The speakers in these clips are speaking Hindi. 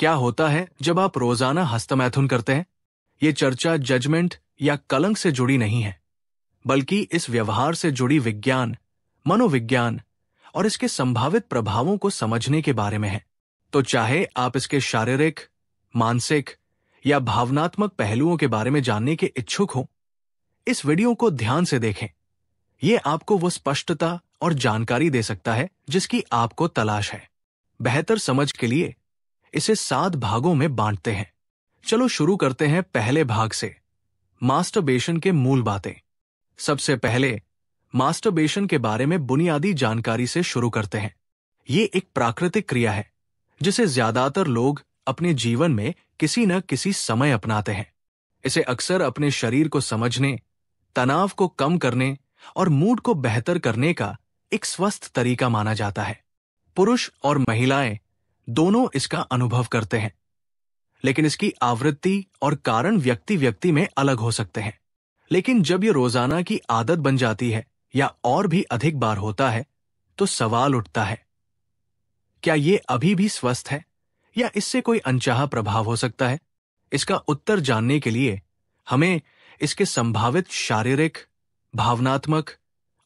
क्या होता है जब आप रोजाना हस्तमैथुन करते हैं? ये चर्चा जजमेंट या कलंक से जुड़ी नहीं है, बल्कि इस व्यवहार से जुड़ी विज्ञान, मनोविज्ञान और इसके संभावित प्रभावों को समझने के बारे में है। तो चाहे आप इसके शारीरिक, मानसिक या भावनात्मक पहलुओं के बारे में जानने के इच्छुक हो, इस वीडियो को ध्यान से देखें। यह आपको वो स्पष्टता और जानकारी दे सकता है जिसकी आपको तलाश है। बेहतर समझ के लिए इसे 7 भागों में बांटते हैं। चलो शुरू करते हैं पहले भाग से, मास्टरबेशन के मूल बातें। सबसे पहले मास्टरबेशन के बारे में बुनियादी जानकारी से शुरू करते हैं। ये एक प्राकृतिक क्रिया है जिसे ज्यादातर लोग अपने जीवन में किसी न किसी समय अपनाते हैं। इसे अक्सर अपने शरीर को समझने, तनाव को कम करने और मूड को बेहतर करने का एक स्वस्थ तरीका माना जाता है। पुरुष और महिलाएं दोनों इसका अनुभव करते हैं, लेकिन इसकी आवृत्ति और कारण व्यक्ति व्यक्ति में अलग हो सकते हैं। लेकिन जब ये रोजाना की आदत बन जाती है या और भी अधिक बार होता है, तो सवाल उठता है, क्या ये अभी भी स्वस्थ है या इससे कोई अनचाहा प्रभाव हो सकता है? इसका उत्तर जानने के लिए हमें इसके संभावित शारीरिक, भावनात्मक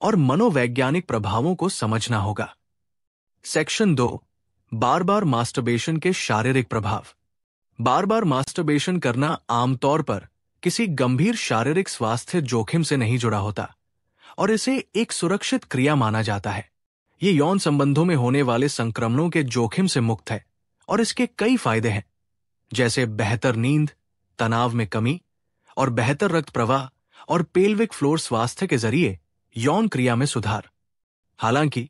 और मनोवैज्ञानिक प्रभावों को समझना होगा। सेक्शन 2, बार बार मास्टरबेशन के शारीरिक प्रभाव। बार बार मास्टरबेशन करना आमतौर पर किसी गंभीर शारीरिक स्वास्थ्य जोखिम से नहीं जुड़ा होता और इसे एक सुरक्षित क्रिया माना जाता है। ये यौन संबंधों में होने वाले संक्रमणों के जोखिम से मुक्त है और इसके कई फायदे हैं, जैसे बेहतर नींद, तनाव में कमी और बेहतर रक्त प्रवाह और पेल्विक फ्लोर स्वास्थ्य के जरिए यौन क्रिया में सुधार। हालांकि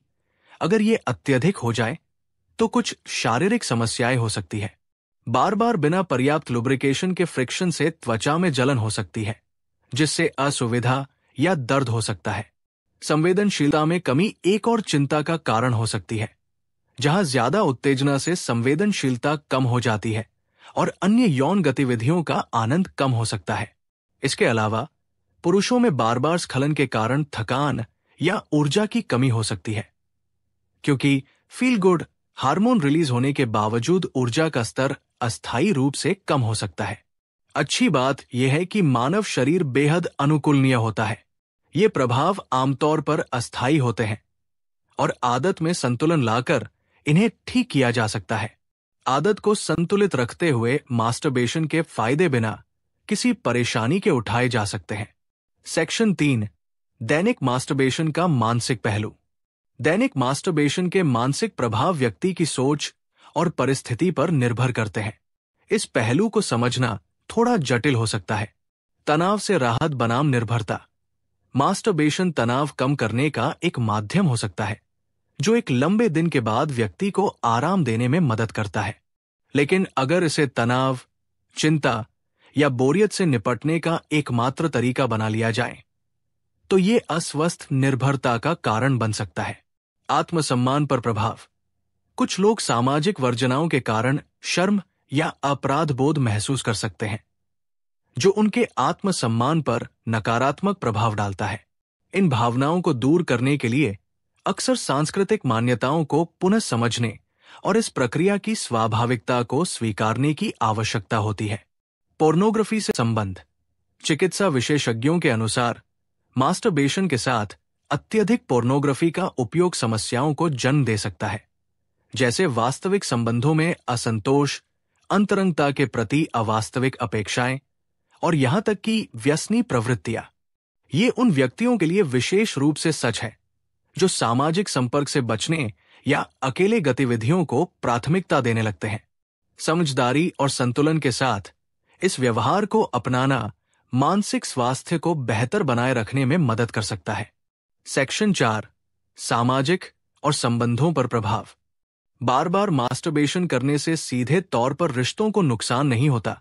अगर ये अत्यधिक हो जाए तो कुछ शारीरिक समस्याएं हो सकती है। बार बार बिना पर्याप्त लुब्रिकेशन के फ्रिक्शन से त्वचा में जलन हो सकती है, जिससे असुविधा या दर्द हो सकता है। संवेदनशीलता में कमी एक और चिंता का कारण हो सकती है, जहां ज्यादा उत्तेजना से संवेदनशीलता कम हो जाती है और अन्य यौन गतिविधियों का आनंद कम हो सकता है। इसके अलावा पुरुषों में बार बार स्खलन के कारण थकान या ऊर्जा की कमी हो सकती है, क्योंकि फील गुड हार्मोन रिलीज होने के बावजूद ऊर्जा का स्तर अस्थायी रूप से कम हो सकता है। अच्छी बात यह है कि मानव शरीर बेहद अनुकूलनीय होता है। ये प्रभाव आमतौर पर अस्थायी होते हैं और आदत में संतुलन लाकर इन्हें ठीक किया जा सकता है। आदत को संतुलित रखते हुए मास्टरबेशन के फायदे बिना किसी परेशानी के उठाए जा सकते हैं। सेक्शन 3, दैनिक मास्टरबेशन का मानसिक पहलू। दैनिक मास्टरबेशन के मानसिक प्रभाव व्यक्ति की सोच और परिस्थिति पर निर्भर करते हैं। इस पहलू को समझना थोड़ा जटिल हो सकता है। तनाव से राहत बनाम निर्भरता। मास्टरबेशन तनाव कम करने का एक माध्यम हो सकता है, जो एक लंबे दिन के बाद व्यक्ति को आराम देने में मदद करता है। लेकिन अगर इसे तनाव, चिंता या बोरियत से निपटने का एकमात्र तरीका बना लिया जाए, तो ये अस्वस्थ निर्भरता का कारण बन सकता है। आत्मसम्मान पर प्रभाव। कुछ लोग सामाजिक वर्जनाओं के कारण शर्म या अपराध बोध महसूस कर सकते हैं, जो उनके आत्मसम्मान पर नकारात्मक प्रभाव डालता है। इन भावनाओं को दूर करने के लिए अक्सर सांस्कृतिक मान्यताओं को पुनः समझने और इस प्रक्रिया की स्वाभाविकता को स्वीकारने की आवश्यकता होती है। पोर्नोग्राफी से संबंध। चिकित्सा विशेषज्ञों के अनुसार मास्टरबेशन के साथ अत्यधिक पोर्नोग्राफी का उपयोग समस्याओं को जन्म दे सकता है, जैसे वास्तविक संबंधों में असंतोष, अंतरंगता के प्रति अवास्तविक अपेक्षाएं और यहां तक कि व्यसनी प्रवृत्तियां। ये उन व्यक्तियों के लिए विशेष रूप से सच है जो सामाजिक संपर्क से बचने या अकेले गतिविधियों को प्राथमिकता देने लगते हैं। समझदारी और संतुलन के साथ इस व्यवहार को अपनाना मानसिक स्वास्थ्य को बेहतर बनाए रखने में मदद कर सकता है। सेक्शन 4, सामाजिक और संबंधों पर प्रभाव। बार बार मास्टरबेशन करने से सीधे तौर पर रिश्तों को नुकसान नहीं होता,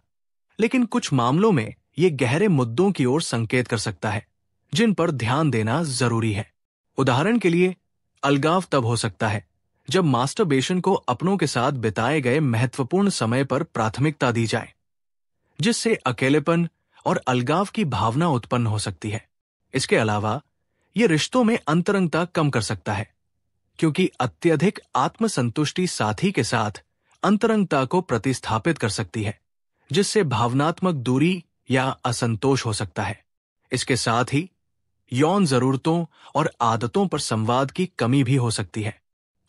लेकिन कुछ मामलों में ये गहरे मुद्दों की ओर संकेत कर सकता है, जिन पर ध्यान देना जरूरी है। उदाहरण के लिए, अलगाव तब हो सकता है जब मास्टरबेशन को अपनों के साथ बिताए गए महत्वपूर्ण समय पर प्राथमिकता दी जाए, जिससे अकेलेपन और अलगाव की भावना उत्पन्न हो सकती है। इसके अलावा यह रिश्तों में अंतरंगता कम कर सकता है, क्योंकि अत्यधिक आत्मसंतुष्टि साथी के साथ अंतरंगता को प्रतिस्थापित कर सकती है, जिससे भावनात्मक दूरी या असंतोष हो सकता है। इसके साथ ही यौन जरूरतों और आदतों पर संवाद की कमी भी हो सकती है।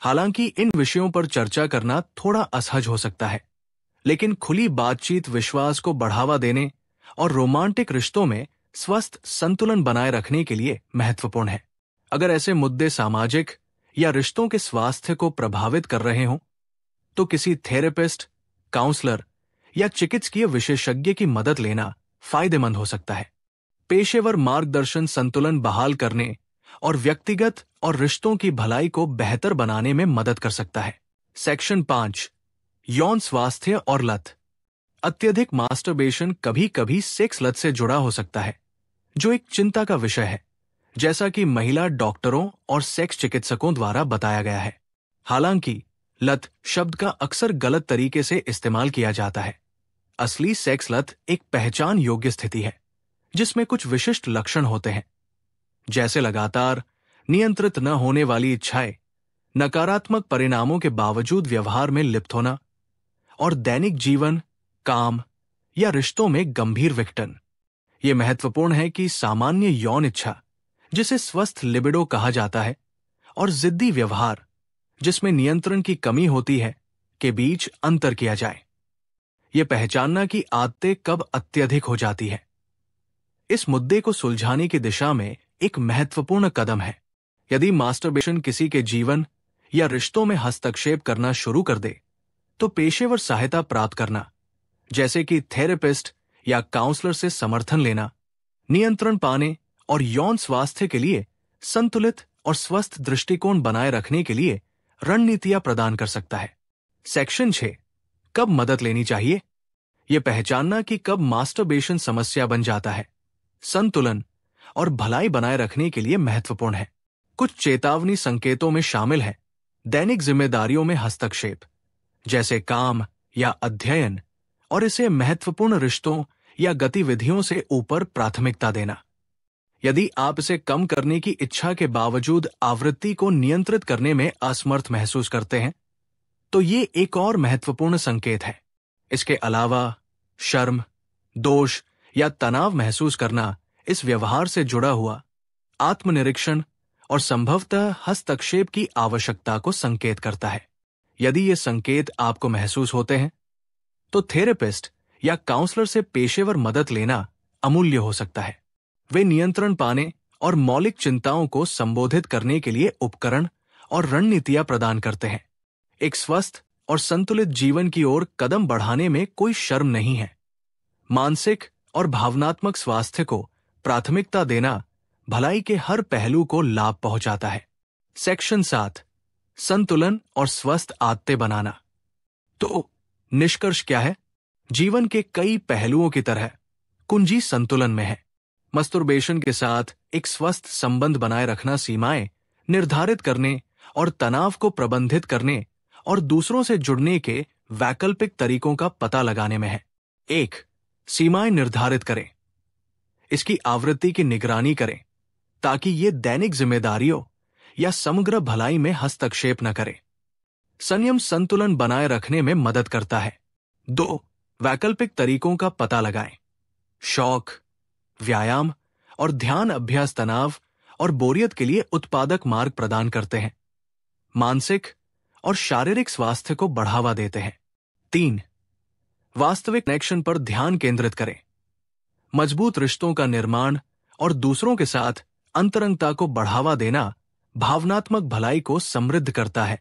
हालांकि इन विषयों पर चर्चा करना थोड़ा असहज हो सकता है, लेकिन खुली बातचीत विश्वास को बढ़ावा देने और रोमांटिक रिश्तों में स्वस्थ संतुलन बनाए रखने के लिए महत्वपूर्ण है। अगर ऐसे मुद्दे सामाजिक या रिश्तों के स्वास्थ्य को प्रभावित कर रहे हों, तो किसी थेरेपिस्ट, काउंसलर या चिकित्सकीय विशेषज्ञ की मदद लेना फायदेमंद हो सकता है। पेशेवर मार्गदर्शन संतुलन बहाल करने और व्यक्तिगत और रिश्तों की भलाई को बेहतर बनाने में मदद कर सकता है। सेक्शन 5, यौन स्वास्थ्य और लत। अत्यधिक मास्टरबेशन कभी कभी सेक्स लत से जुड़ा हो सकता है, जो एक चिंता का विषय है, जैसा कि महिला डॉक्टरों और सेक्स चिकित्सकों द्वारा बताया गया है। हालांकि लत शब्द का अक्सर गलत तरीके से इस्तेमाल किया जाता है। असली सेक्स लत एक पहचान योग्य स्थिति है, जिसमें कुछ विशिष्ट लक्षण होते हैं, जैसे लगातार नियंत्रित न होने वाली इच्छाएं, नकारात्मक परिणामों के बावजूद व्यवहार में लिप्त होना और दैनिक जीवन, काम या रिश्तों में गंभीर विघटन। यह महत्वपूर्ण है कि सामान्य यौन इच्छा, जिसे स्वस्थ लिबिडो कहा जाता है, और जिद्दी व्यवहार, जिसमें नियंत्रण की कमी होती है, के बीच अंतर किया जाए। यह पहचानना कि आदतें कब अत्यधिक हो जाती है, इस मुद्दे को सुलझाने की दिशा में एक महत्वपूर्ण कदम है। यदि मास्टरबेशन किसी के जीवन या रिश्तों में हस्तक्षेप करना शुरू कर दे, तो पेशेवर सहायता प्राप्त करना, जैसे कि थेरेपिस्ट या काउंसलर से समर्थन लेना, नियंत्रण पाने और यौन स्वास्थ्य के लिए संतुलित और स्वस्थ दृष्टिकोण बनाए रखने के लिए रणनीतियां प्रदान कर सकता है। सेक्शन 6, कब मदद लेनी चाहिए। यह पहचानना कि कब मास्टरबेशन समस्या बन जाता है, संतुलन और भलाई बनाए रखने के लिए महत्वपूर्ण है। कुछ चेतावनी संकेतों में शामिल है दैनिक जिम्मेदारियों में हस्तक्षेप, जैसे काम या अध्ययन, और इसे महत्वपूर्ण रिश्तों या गतिविधियों से ऊपर प्राथमिकता देना। यदि आप इसे कम करने की इच्छा के बावजूद आवृत्ति को नियंत्रित करने में असमर्थ महसूस करते हैं, तो ये एक और महत्वपूर्ण संकेत है। इसके अलावा शर्म, दोष या तनाव महसूस करना इस व्यवहार से जुड़ा हुआ आत्मनिरीक्षण और संभवतः हस्तक्षेप की आवश्यकता को संकेत करता है। यदि ये संकेत आपको महसूस होते हैं, तो थेरेपिस्ट या काउंसलर से पेशेवर मदद लेना अमूल्य हो सकता है। वे नियंत्रण पाने और मौलिक चिंताओं को संबोधित करने के लिए उपकरण और रणनीतियां प्रदान करते हैं। एक स्वस्थ और संतुलित जीवन की ओर कदम बढ़ाने में कोई शर्म नहीं है। मानसिक और भावनात्मक स्वास्थ्य को प्राथमिकता देना भलाई के हर पहलू को लाभ पहुंचाता है। सेक्शन 7, संतुलन और स्वस्थ आदतें बनाना। तो निष्कर्ष क्या है? जीवन के कई पहलुओं की तरह कुंजी संतुलन में है। मस्टरबेशन के साथ एक स्वस्थ संबंध बनाए रखना सीमाएं निर्धारित करने और तनाव को प्रबंधित करने और दूसरों से जुड़ने के वैकल्पिक तरीकों का पता लगाने में है। 1, सीमाएं निर्धारित करें। इसकी आवृत्ति की निगरानी करें ताकि ये दैनिक जिम्मेदारियों या समग्र भलाई में हस्तक्षेप न करे। संयम संतुलन बनाए रखने में मदद करता है। 2, वैकल्पिक तरीकों का पता लगाएं। शौक, व्यायाम और ध्यान अभ्यास तनाव और बोरियत के लिए उत्पादक मार्ग प्रदान करते हैं, मानसिक और शारीरिक स्वास्थ्य को बढ़ावा देते हैं। 3, वास्तविक कनेक्शन पर ध्यान केंद्रित करें। मजबूत रिश्तों का निर्माण और दूसरों के साथ अंतरंगता को बढ़ावा देना भावनात्मक भलाई को समृद्ध करता है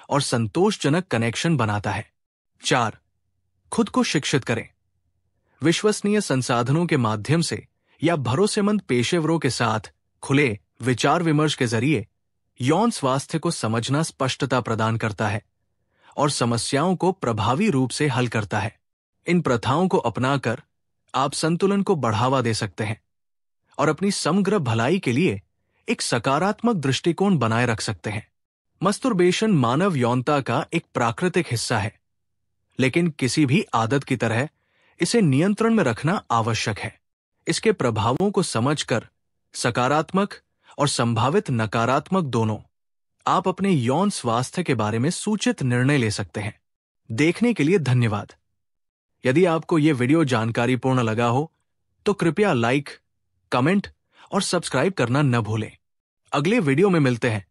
और संतोषजनक कनेक्शन बनाता है। 4, खुद को शिक्षित करें। विश्वसनीय संसाधनों के माध्यम से या भरोसेमंद पेशेवरों के साथ खुले विचार विमर्श के जरिए यौन स्वास्थ्य को समझना स्पष्टता प्रदान करता है और समस्याओं को प्रभावी रूप से हल करता है। इन प्रथाओं को अपनाकर आप संतुलन को बढ़ावा दे सकते हैं और अपनी समग्र भलाई के लिए एक सकारात्मक दृष्टिकोण बनाए रख सकते हैं। मस्टरबेशन मानव यौनता का एक प्राकृतिक हिस्सा है, लेकिन किसी भी आदत की तरह इसे नियंत्रण में रखना आवश्यक है। इसके प्रभावों को समझकर सकारात्मक और संभावित नकारात्मक दोनों, आप अपने यौन स्वास्थ्य के बारे में सूचित निर्णय ले सकते हैं। देखने के लिए धन्यवाद। यदि आपको ये वीडियो जानकारीपूर्ण लगा हो तो कृपया लाइक, कमेंट और सब्सक्राइब करना न भूलें। अगले वीडियो में मिलते हैं।